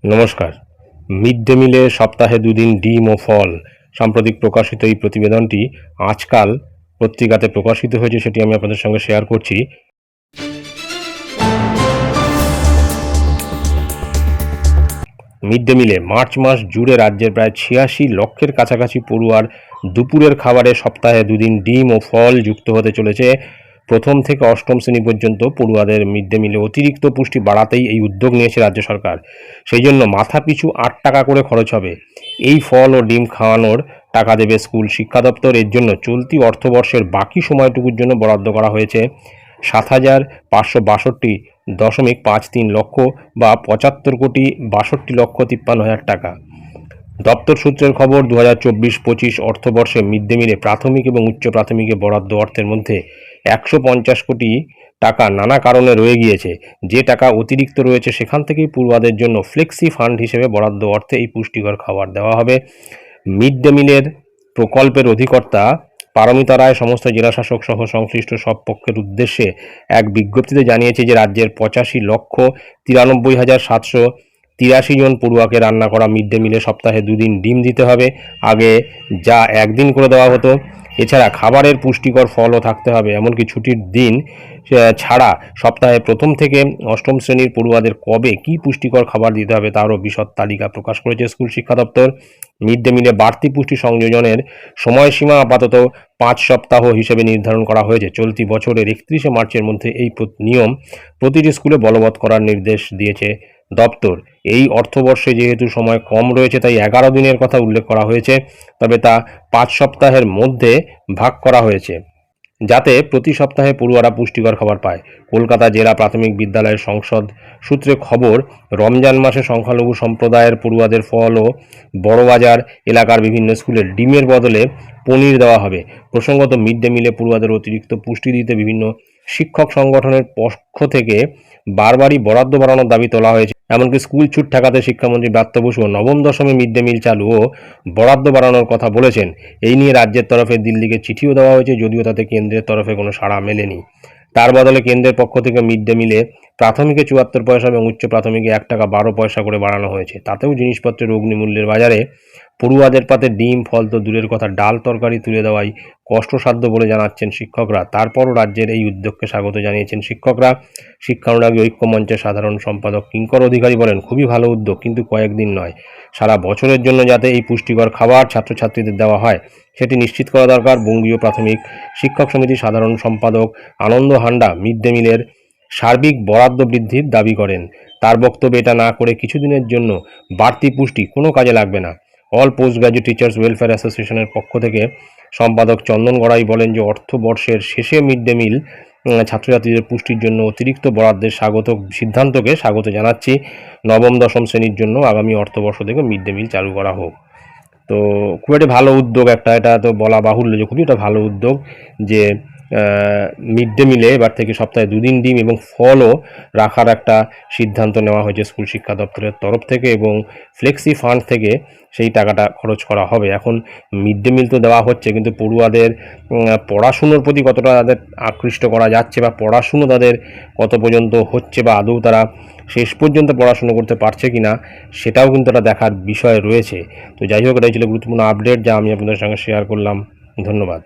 নমস্কার। Mid day মিলে সপ্তাহে দুদিন ডিম ও ফল সাম্প্রতিক প্রকাশিত এই প্রতিবেদনটি আজকাল পত্রিকাতে প্রকাশিত হয়েছে, সেটি আমি আপনাদের সঙ্গে শেয়ার করছি। মিড ডে মিলে মার্চ মাস জুড়ে রাজ্যের প্রায় ৮৬ লক্ষের কাছাকাছি পড়ুয়ার দুপুরের খাবারে সপ্তাহে দুদিন ডিম ও ফল যুক্ত হতে চলেছে। প্রথম থেকে অষ্টম শ্রেণী পর্যন্ত পড়ুয়াদের মিড ডে মিলে অতিরিক্ত পুষ্টি বাড়াতেই এই উদ্যোগ নিয়েছে রাজ্য সরকার। সেই জন্য মাথা পিছু ৮ টাকা করে খরচ হবে। এই ফল ও ডিম খাওয়ানোর টাকা দেবে স্কুল শিক্ষা দপ্তর। এর জন্য চলতি অর্থবর্ষের বাকি সময়টুকুর জন্য বরাদ্দ করা হয়েছে ৭,৫৬২.53 লক্ষ বা ৭৫,৬২,৫৩,৫৩,৫৩ টাকা। দপ্তর সূত্রের খবর, ২০২৪-২৫ অর্থবর্ষে মিড ডে মিলে প্রাথমিক এবং উচ্চ প্রাথমিকে বরাদ্দ অর্থের মধ্যে ১৫০ কোটি টাকা নানা কারণে রয়ে গিয়েছে। যে টাকা অতিরিক্ত রয়েছে সেখান থেকেই পড়ুয়াদের জন্য ফ্লেক্সি ফান্ড হিসেবে বরাদ্দ অর্থে এই পুষ্টিকর খাবার দেওয়া হবে। মিড ডে মিলের প্রকল্পের অধিকর্তা পারমিতা রায় সমস্ত জেলাশাসক সহ সংশ্লিষ্ট সব পক্ষের উদ্দেশ্যে এক বিজ্ঞপ্তিতে জানিয়েছে যে রাজ্যের ৮৫,৯৩,৭৮৩ জন পড়ুয়াকে রান্না করা মিড ডে মিলে সপ্তাহে দুদিন ডিম দিতে হবে। আগে যা একদিন করে দেওয়া হতো। এছাড়া খাবারের পুষ্টিকর ফলও থাকতে হবে। এমনকি ছুটির দিন ছাড়া সপ্তাহে প্রথম থেকে অষ্টম শ্রেণীর পড়ুয়াদের কবে কী পুষ্টিকর খাবার দিতে হবে তারও বিশদ তালিকা প্রকাশ করেছে স্কুল শিক্ষা দপ্তর। মিড ডে মিলে বাড়তি পুষ্টি সংযোজনের সময়সীমা আপাতত ৫ সপ্তাহ হিসেবে নির্ধারণ করা হয়েছে। চলতি বছরের ৩১শে মার্চের মধ্যে এই নিয়ম প্রতিটি স্কুলে বলবৎ করার নির্দেশ দিয়েছে দপ্তর। এই অর্থবর্ষে যেহেতু সময় কম রয়েছে তাই ১১ দিনের কথা উল্লেখ করা হয়েছে, তবে তা ৫ সপ্তাহের মধ্যে ভাগ করা হয়েছে যাতে প্রতি সপ্তাহে পড়ুয়ারা পুষ্টিকর খাবার পায়। কলকাতা জেলা প্রাথমিক বিদ্যালয়ের সংসদ সূত্রে খবর, রমজান মাসে সংখ্যালঘু সম্প্রদায়ের পড়ুয়াদের ফল ও বড়বাজার এলাকার বিভিন্ন স্কুলে ডিমের বদলে পনির দেওয়া হবে। প্রসঙ্গত, মিড ডে মিলে পড়ুয়াদের অতিরিক্ত পুষ্টি দিতে বিভিন্ন শিক্ষক সংগঠনের পক্ষ থেকে বারবারই বরাদ্দ বাড়ানোর দাবি তোলা হয়েছে। এমনকি স্কুল ছুট ঠেকাতে শিক্ষামন্ত্রী ব্রাত্য বসু নবম দশমে মিড ডে মিল চালু ও বরাদ্দ বাড়ানোর কথা বলেছেন। এই নিয়ে রাজ্যের তরফে দিল্লিকে চিঠিও দেওয়া হয়েছে, যদিও তাতে কেন্দ্রের তরফে কোনো সাড়া মেলেনি। তার বদলে কেন্দ্রের পক্ষ থেকে মিড ডে মিলে প্রাথমিকে ৭৪ পয়সা এবং উচ্চ প্রাথমিকে ১ টাকা ১২ পয়সা করে বাড়ানো হয়েছে। তাতেও জিনিসপত্রের অগ্নিমূল্যের বাজারে পড়ুয়াদের পাতে ডিম ফল তো দূরের কথা, ডাল তরকারি তুলে দেওয়াই কষ্টসাধ্য বলে জানাচ্ছেন শিক্ষকরা। তারপরও রাজ্যের এই উদ্যোগকে স্বাগত জানিয়েছেন শিক্ষকরা। শিক্ষানুরাগী ঐক্য মঞ্চের সাধারণ সম্পাদক কিঙ্কর অধিকারী বলেন, খুবই ভালো উদ্যোগ, কিন্তু কয়েকদিন নয়, সারা বছরের জন্য যাতে এই পুষ্টিকর খাবার ছাত্রছাত্রীদের দেওয়া হয় সেটি নিশ্চিত করা দরকার। বঙ্গীয় প্রাথমিক শিক্ষক সমিতির সাধারণ সম্পাদক আনন্দ হান্ডা মিড ডে মিলের সার্বিক বরাদ্দ বৃদ্ধির দাবি করেন। তার বক্তব্যে এটা না করে কিছুদিনের জন্য বাড়তি পুষ্টি কোনো কাজে লাগবে না। All post graduate teachers welfare অ্যাসোসিয়েশনের পক্ষ থেকে সম্পাদক চন্দন গড়াই বলেন যে অর্থবর্ষের শেষে মিড ডে মিল ছাত্রছাত্রীদের পুষ্টির জন্য অতিরিক্ত বরাদ্দের সিদ্ধান্তকে স্বাগত জানাচ্ছি। নবম দশম শ্রেণীর জন্য আগামী অর্থবর্ষ থেকে মিড ডে মিল চালু করা হোক। তো খুব একটা ভালো উদ্যোগ, এটা তো বলা বাহুল্য যে খুবই একটা ভালো উদ্যোগ যে মিড ডে মিলে এবার থেকে সপ্তাহে দুদিন ডিম এবং ফলও রাখার একটা সিদ্ধান্ত নেওয়া হয়েছে স্কুল শিক্ষা দপ্তরের তরফ থেকে, এবং ফ্লেক্সি ফান্ড থেকে সেই টাকাটা খরচ করা হবে। এখন মিড ডে মিল তো দেওয়া হচ্ছে, কিন্তু পড়ুয়াদের পড়াশুনোর প্রতি কতটা তাদের আকৃষ্ট করা যাচ্ছে বা পড়াশুনো তাদের কত পর্যন্ত হচ্ছে বা আদৌ তারা শেষ পর্যন্ত পড়াশুনো করতে পারছে কি না সেটাও কিন্তু একটা দেখার বিষয় রয়েছে। তো যাই হোক, এটাই ছিল গুরুত্বপূর্ণ আপডেট যা আমি আপনাদের সঙ্গে শেয়ার করলাম। ধন্যবাদ।